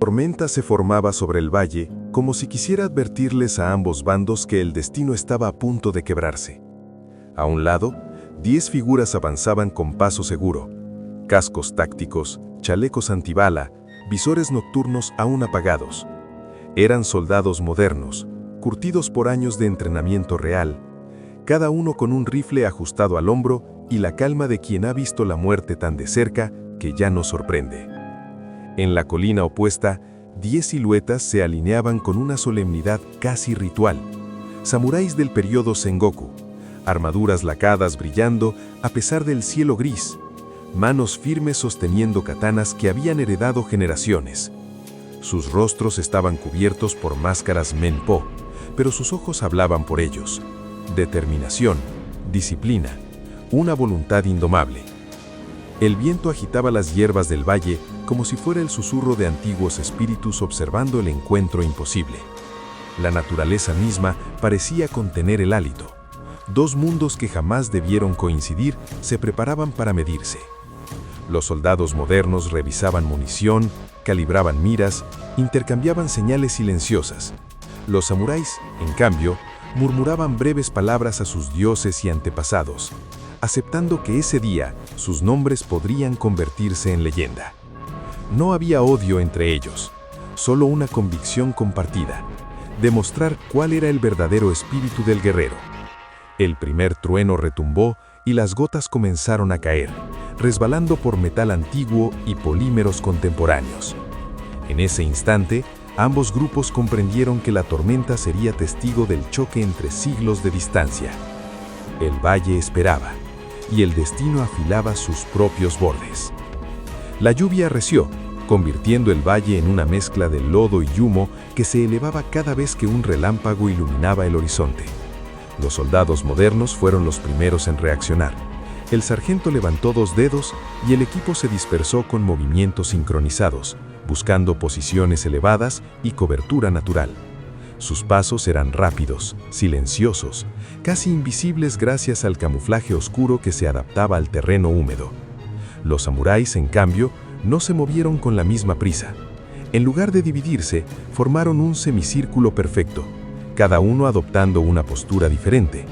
tormenta se formaba sobre el valle, como si quisiera advertirles a ambos bandos que el destino estaba a punto de quebrarse. A un lado, 10 figuras avanzaban con paso seguro. Cascos tácticos, chalecos antibala, visores nocturnos aún apagados. Eran soldados modernos, curtidos por años de entrenamiento real, cada uno con un rifle ajustado al hombro y la calma de quien ha visto la muerte tan de cerca que ya no sorprende. En la colina opuesta, 10 siluetas se alineaban con una solemnidad casi ritual. Samuráis del periodo Sengoku, armaduras lacadas brillando a pesar del cielo gris, manos firmes sosteniendo katanas que habían heredado generaciones. Sus rostros estaban cubiertos por máscaras menpo, pero sus ojos hablaban por ellos. Determinación, disciplina, una voluntad indomable. El viento agitaba las hierbas del valle como si fuera el susurro de antiguos espíritus observando el encuentro imposible. La naturaleza misma parecía contener el hálito. Dos mundos que jamás debieron coincidir se preparaban para medirse. Los soldados modernos revisaban munición, calibraban miras, intercambiaban señales silenciosas. Los samuráis, en cambio, murmuraban breves palabras a sus dioses y antepasados, aceptando que ese día sus nombres podrían convertirse en leyenda. No había odio entre ellos, solo una convicción compartida, demostrar cuál era el verdadero espíritu del guerrero. El primer trueno retumbó y las gotas comenzaron a caer, resbalando por metal antiguo y polímeros contemporáneos. En ese instante, ambos grupos comprendieron que la tormenta sería testigo del choque entre siglos de distancia. El valle esperaba, y el destino afilaba sus propios bordes. La lluvia arreció, convirtiendo el valle en una mezcla de lodo y humo que se elevaba cada vez que un relámpago iluminaba el horizonte. Los soldados modernos fueron los primeros en reaccionar. El sargento levantó 2 dedos y el equipo se dispersó con movimientos sincronizados, buscando posiciones elevadas y cobertura natural. Sus pasos eran rápidos, silenciosos, casi invisibles gracias al camuflaje oscuro que se adaptaba al terreno húmedo. Los samuráis, en cambio, no se movieron con la misma prisa. En lugar de dividirse, formaron un semicírculo perfecto, cada uno adoptando una postura diferente.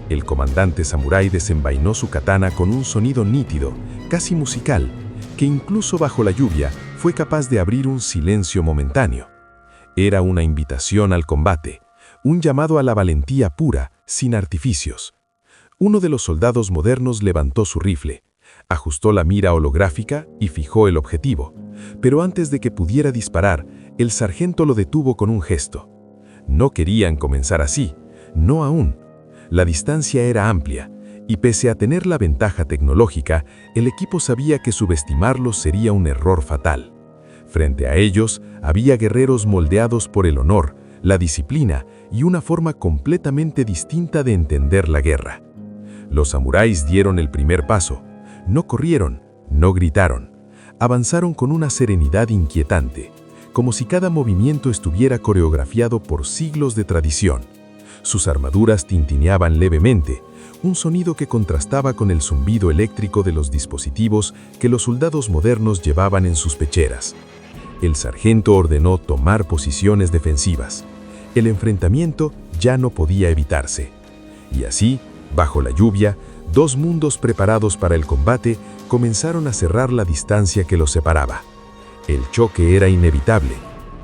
El comandante samurái desenvainó su katana con un sonido nítido, casi musical, que incluso bajo la lluvia fue capaz de abrir un silencio momentáneo. Era una invitación al combate, un llamado a la valentía pura, sin artificios. Uno de los soldados modernos levantó su rifle, ajustó la mira holográfica y fijó el objetivo, pero antes de que pudiera disparar, el sargento lo detuvo con un gesto. No querían comenzar así, no aún. La distancia era amplia, y pese a tener la ventaja tecnológica, el equipo sabía que subestimarlos sería un error fatal. Frente a ellos, había guerreros moldeados por el honor, la disciplina y una forma completamente distinta de entender la guerra. Los samuráis dieron el primer paso. No corrieron, no gritaron. Avanzaron con una serenidad inquietante, como si cada movimiento estuviera coreografiado por siglos de tradición. Sus armaduras tintineaban levemente, un sonido que contrastaba con el zumbido eléctrico de los dispositivos que los soldados modernos llevaban en sus pecheras. El sargento ordenó tomar posiciones defensivas. El enfrentamiento ya no podía evitarse. Y así, bajo la lluvia, 2 mundos preparados para el combate comenzaron a cerrar la distancia que los separaba. El choque era inevitable,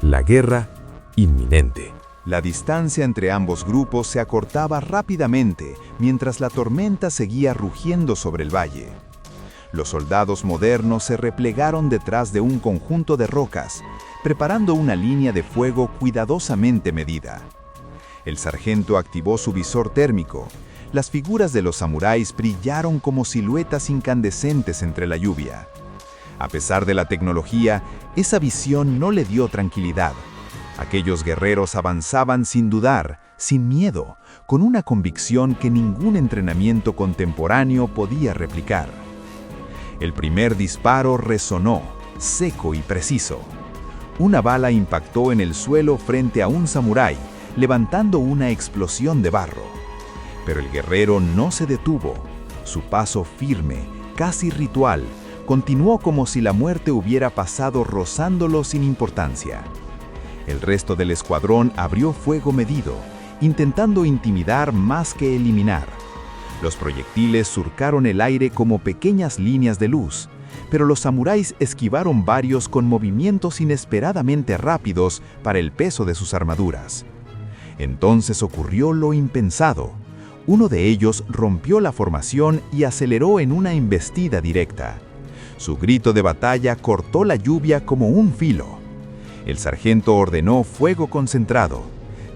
la guerra inminente. La distancia entre ambos grupos se acortaba rápidamente mientras la tormenta seguía rugiendo sobre el valle. Los soldados modernos se replegaron detrás de un conjunto de rocas, preparando una línea de fuego cuidadosamente medida. El sargento activó su visor térmico. Las figuras de los samuráis brillaron como siluetas incandescentes entre la lluvia. A pesar de la tecnología, esa visión no le dio tranquilidad. Aquellos guerreros avanzaban sin dudar, sin miedo, con una convicción que ningún entrenamiento contemporáneo podía replicar. El primer disparo resonó, seco y preciso. Una bala impactó en el suelo frente a un samurái, levantando una explosión de barro. Pero el guerrero no se detuvo. Su paso firme, casi ritual, continuó como si la muerte hubiera pasado rozándolo sin importancia. El resto del escuadrón abrió fuego medido, intentando intimidar más que eliminar. Los proyectiles surcaron el aire como pequeñas líneas de luz, pero los samuráis esquivaron varios con movimientos inesperadamente rápidos para el peso de sus armaduras. Entonces ocurrió lo impensado. Uno de ellos rompió la formación y aceleró en una embestida directa. Su grito de batalla cortó la lluvia como un filo. El sargento ordenó fuego concentrado.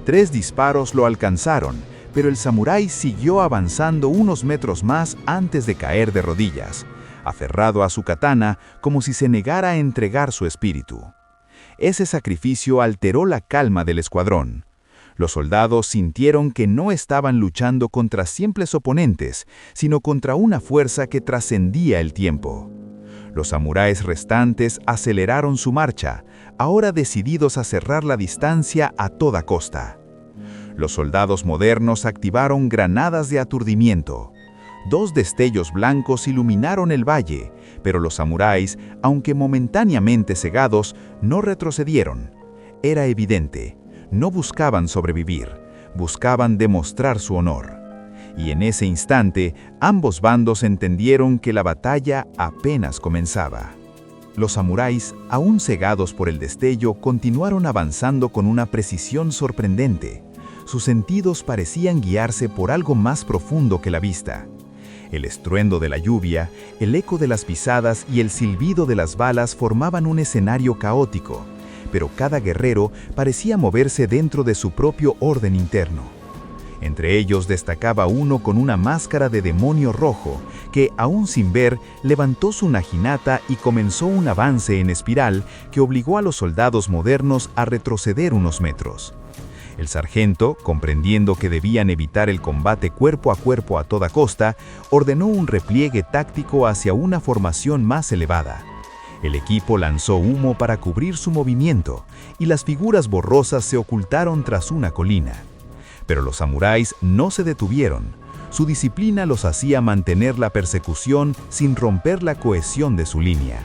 3 disparos lo alcanzaron, pero el samurái siguió avanzando unos metros más antes de caer de rodillas, aferrado a su katana como si se negara a entregar su espíritu. Ese sacrificio alteró la calma del escuadrón. Los soldados sintieron que no estaban luchando contra simples oponentes, sino contra una fuerza que trascendía el tiempo. Los samuráis restantes aceleraron su marcha, ahora decididos a cerrar la distancia a toda costa. Los soldados modernos activaron granadas de aturdimiento. 2 destellos blancos iluminaron el valle, pero los samuráis, aunque momentáneamente cegados, no retrocedieron. Era evidente, no buscaban sobrevivir, buscaban demostrar su honor. Y en ese instante, ambos bandos entendieron que la batalla apenas comenzaba. Los samuráis, aún cegados por el destello, continuaron avanzando con una precisión sorprendente. Sus sentidos parecían guiarse por algo más profundo que la vista. El estruendo de la lluvia, el eco de las pisadas y el silbido de las balas formaban un escenario caótico, pero cada guerrero parecía moverse dentro de su propio orden interno. Entre ellos destacaba uno con una máscara de demonio rojo, que, aún sin ver, levantó su naginata y comenzó un avance en espiral que obligó a los soldados modernos a retroceder unos metros. El sargento, comprendiendo que debían evitar el combate cuerpo a toda costa, ordenó un repliegue táctico hacia una formación más elevada. El equipo lanzó humo para cubrir su movimiento, y las figuras borrosas se ocultaron tras una colina. Pero los samuráis no se detuvieron. Su disciplina los hacía mantener la persecución sin romper la cohesión de su línea.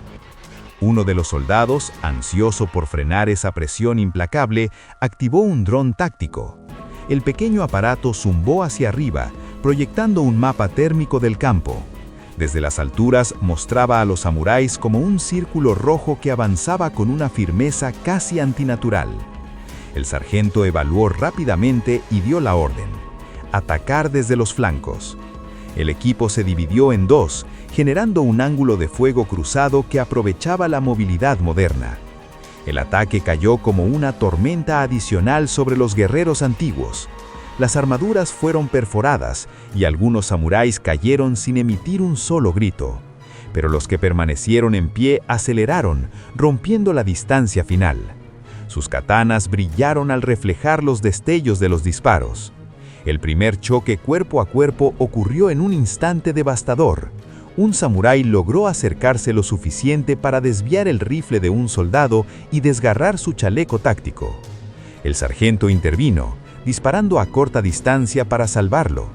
Uno de los soldados, ansioso por frenar esa presión implacable, activó un dron táctico. El pequeño aparato zumbó hacia arriba, proyectando un mapa térmico del campo. Desde las alturas mostraba a los samuráis como un círculo rojo que avanzaba con una firmeza casi antinatural. El sargento evaluó rápidamente y dio la orden: atacar desde los flancos. El equipo se dividió en 2, generando un ángulo de fuego cruzado que aprovechaba la movilidad moderna. El ataque cayó como una tormenta adicional sobre los guerreros antiguos. Las armaduras fueron perforadas y algunos samuráis cayeron sin emitir un solo grito. Pero los que permanecieron en pie aceleraron, rompiendo la distancia final. Sus katanas brillaron al reflejar los destellos de los disparos. El primer choque cuerpo a cuerpo ocurrió en un instante devastador. Un samurái logró acercarse lo suficiente para desviar el rifle de un soldado y desgarrar su chaleco táctico. El sargento intervino, disparando a corta distancia para salvarlo.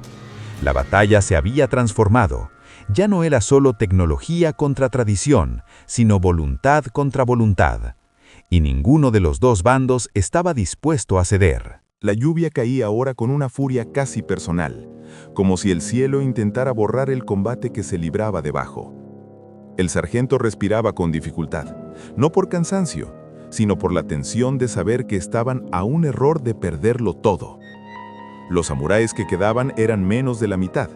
La batalla se había transformado. Ya no era solo tecnología contra tradición, sino voluntad contra voluntad. Y ninguno de los 2 bandos estaba dispuesto a ceder. La lluvia caía ahora con una furia casi personal, como si el cielo intentara borrar el combate que se libraba debajo. El sargento respiraba con dificultad, no por cansancio, sino por la tensión de saber que estaban a un error de perderlo todo. Los samuráis que quedaban eran menos de la mitad,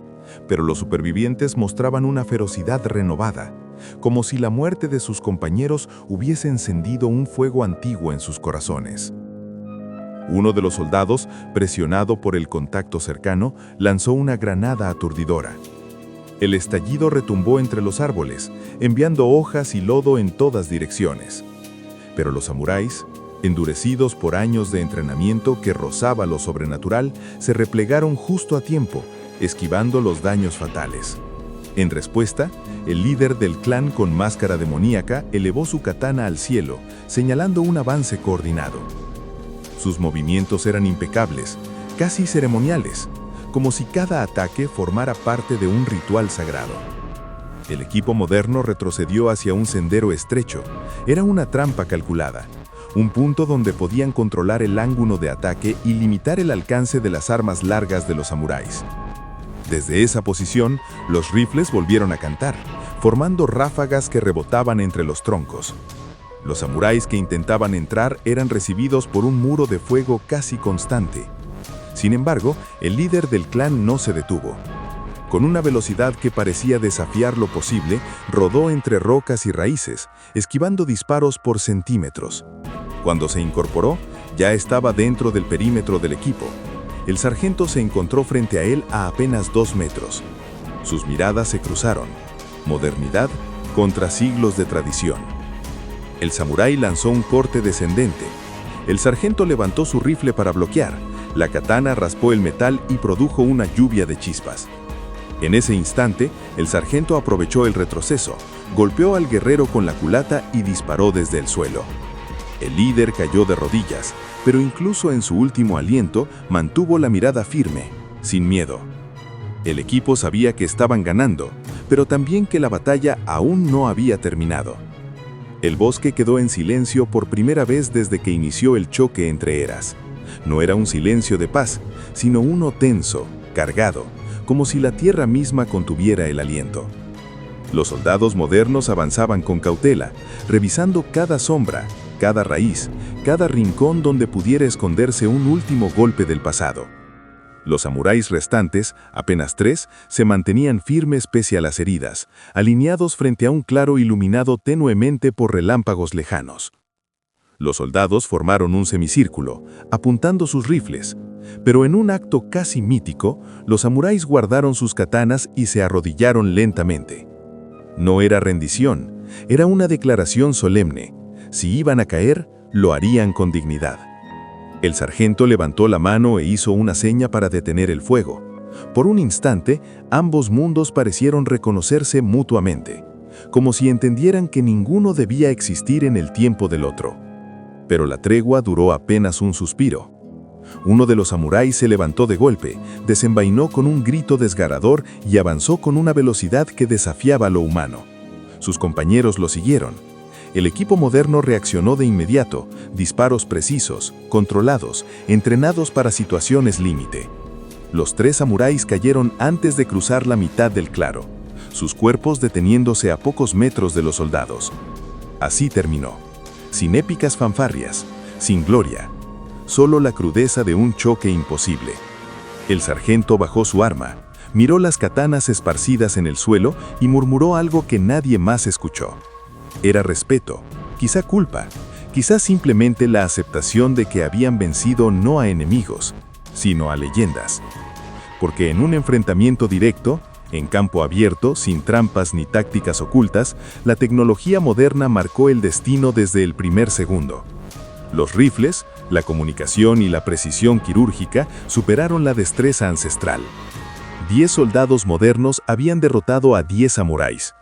pero los supervivientes mostraban una ferocidad renovada, como si la muerte de sus compañeros hubiese encendido un fuego antiguo en sus corazones. Uno de los soldados, presionado por el contacto cercano, lanzó una granada aturdidora. El estallido retumbó entre los árboles, enviando hojas y lodo en todas direcciones. Pero los samuráis, endurecidos por años de entrenamiento que rozaba lo sobrenatural, se replegaron justo a tiempo, esquivando los daños fatales. En respuesta, el líder del clan con máscara demoníaca elevó su katana al cielo, señalando un avance coordinado. Sus movimientos eran impecables, casi ceremoniales, como si cada ataque formara parte de un ritual sagrado. El equipo moderno retrocedió hacia un sendero estrecho. Era una trampa calculada, un punto donde podían controlar el ángulo de ataque y limitar el alcance de las armas largas de los samuráis. Desde esa posición, los rifles volvieron a cantar, formando ráfagas que rebotaban entre los troncos. Los samuráis que intentaban entrar eran recibidos por un muro de fuego casi constante. Sin embargo, el líder del clan no se detuvo. Con una velocidad que parecía desafiar lo posible, rodó entre rocas y raíces, esquivando disparos por centímetros. Cuando se incorporó, ya estaba dentro del perímetro del equipo. El sargento se encontró frente a él a apenas 2 metros. Sus miradas se cruzaron. Modernidad contra siglos de tradición. El samurái lanzó un corte descendente. El sargento levantó su rifle para bloquear. La katana raspó el metal y produjo una lluvia de chispas. En ese instante, el sargento aprovechó el retroceso, golpeó al guerrero con la culata y disparó desde el suelo. El líder cayó de rodillas, pero incluso en su último aliento mantuvo la mirada firme, sin miedo. El equipo sabía que estaban ganando, pero también que la batalla aún no había terminado. El bosque quedó en silencio por primera vez desde que inició el choque entre eras. No era un silencio de paz, sino uno tenso, cargado, como si la tierra misma contuviera el aliento. Los soldados modernos avanzaban con cautela, revisando cada sombra, cada raíz, cada rincón donde pudiera esconderse un último golpe del pasado. Los samuráis restantes, apenas 3, se mantenían firmes pese a las heridas, alineados frente a un claro iluminado tenuemente por relámpagos lejanos. Los soldados formaron un semicírculo, apuntando sus rifles, pero en un acto casi mítico, los samuráis guardaron sus katanas y se arrodillaron lentamente. No era rendición, era una declaración solemne. Si iban a caer, lo harían con dignidad. El sargento levantó la mano e hizo una seña para detener el fuego. Por un instante, ambos mundos parecieron reconocerse mutuamente, como si entendieran que ninguno debía existir en el tiempo del otro. Pero la tregua duró apenas un suspiro. Uno de los samuráis se levantó de golpe, desenvainó con un grito desgarrador y avanzó con una velocidad que desafiaba lo humano. Sus compañeros lo siguieron. El equipo moderno reaccionó de inmediato, disparos precisos, controlados, entrenados para situaciones límite. Los 3 samuráis cayeron antes de cruzar la mitad del claro, sus cuerpos deteniéndose a pocos metros de los soldados. Así terminó, sin épicas fanfarrias, sin gloria, solo la crudeza de un choque imposible. El sargento bajó su arma, miró las katanas esparcidas en el suelo y murmuró algo que nadie más escuchó. Era respeto, quizá culpa, quizá simplemente la aceptación de que habían vencido no a enemigos, sino a leyendas. Porque en un enfrentamiento directo, en campo abierto, sin trampas ni tácticas ocultas, la tecnología moderna marcó el destino desde el primer segundo. Los rifles, la comunicación y la precisión quirúrgica superaron la destreza ancestral. 10 soldados modernos habían derrotado a 10 samuráis.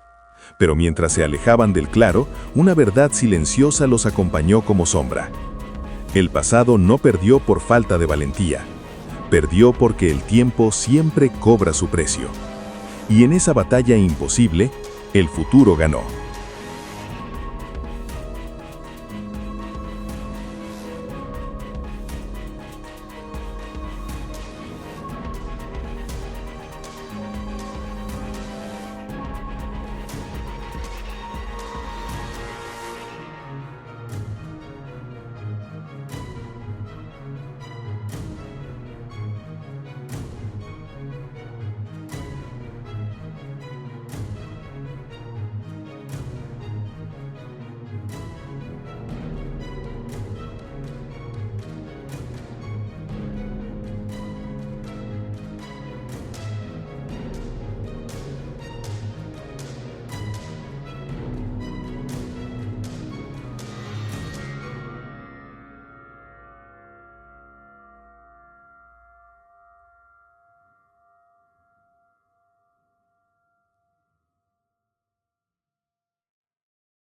Pero mientras se alejaban del claro, una verdad silenciosa los acompañó como sombra. El pasado no perdió por falta de valentía. Perdió porque el tiempo siempre cobra su precio. Y en esa batalla imposible, el futuro ganó.